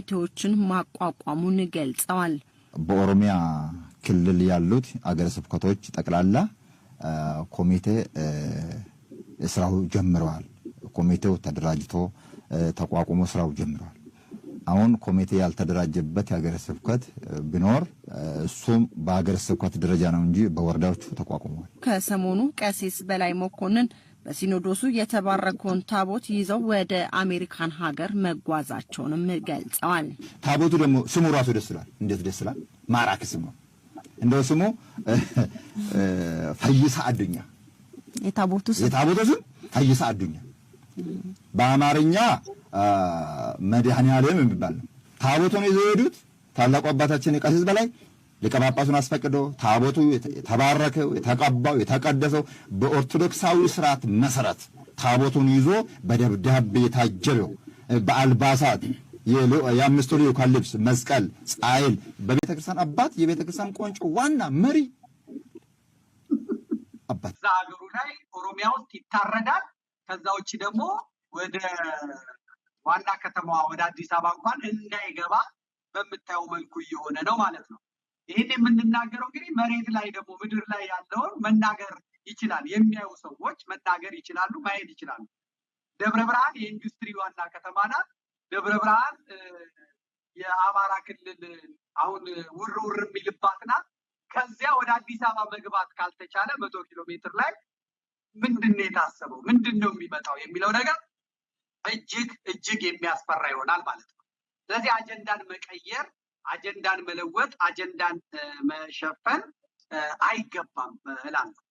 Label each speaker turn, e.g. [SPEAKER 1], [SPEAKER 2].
[SPEAKER 1] ኮሚቴዎችን ማቋቋሙን ገልጸዋል።
[SPEAKER 2] በኦሮሚያ ክልል ያሉት አገረ ስብከቶች ጠቅላላ ኮሚቴ ስራው ጀምረዋል። ኮሚቴው ተደራጅቶ ተቋቁሞ ስራው ጀምረዋል። አሁን ኮሚቴ ያልተደራጀበት የአገረ ስብከት ቢኖር እሱም በአገረ ስብከት ደረጃ ነው እንጂ በወረዳዎቹ ተቋቁመዋል።
[SPEAKER 1] ከሰሞኑ ቀሲስ በላይ መኮንን በሲኖዶሱ የተባረከውን ታቦት ይዘው ወደ አሜሪካን ሀገር መጓዛቸውንም ገልጸዋል።
[SPEAKER 2] ታቦቱ ደግሞ ስሙ ራሱ ደስ ይላል። እንዴት ደስ ይላል! ማራኪ ስሙ እንደው ስሙ ፈይሳ አዱኛ።
[SPEAKER 1] የታቦቱ ስም
[SPEAKER 2] ፈይሳ አዱኛ በአማርኛ መድኃኔዓለም የሚባል ነው። ታቦቱን ይዘው ሄዱት ታላቁ አባታችን ቀሲስ በላይ ሊቀ ጳጳሱን አስፈቅዶ ታቦቱ የተባረከው የተቀባው የተቀደሰው በኦርቶዶክሳዊ ስርዓት መሰረት ታቦቱን ይዞ በደብዳቤ የታጀበው በአልባሳት የአምስቱ ልዑካን ልብስ መስቀል ጻይል በቤተክርስቲያን አባት የቤተክርስቲያን ቆንጮ ዋና መሪ አባት
[SPEAKER 3] ሀገሩ ላይ ኦሮሚያ ውስጥ ይታረዳል። ከዛ ውጪ ደግሞ ወደ ዋና ከተማዋ ወደ አዲስ አበባ እንኳን እንዳይገባ በምታየው መልኩ እየሆነ ነው ማለት ነው። ይህን የምንናገረው እንግዲህ መሬት ላይ ደግሞ ምድር ላይ ያለውን መናገር ይችላል። የሚያዩ ሰዎች መናገር ይችላሉ፣ ማየት ይችላሉ። ደብረ ብርሃን የኢንዱስትሪ ዋና ከተማ ናት። ደብረ ብርሃን የአማራ ክልል አሁን ውር የሚልባት ናት። ከዚያ ወደ አዲስ አበባ መግባት ካልተቻለ 100 ኪሎ ሜትር ላይ ምንድነው የታሰበው? ምንድነው የሚመጣው የሚለው ነገር እጅግ የሚያስፈራ ይሆናል ማለት ነው። ስለዚህ አጀንዳን መቀየር፣ አጀንዳን መለወጥ፣ አጀንዳን መሸፈን አይገባም እላለሁ።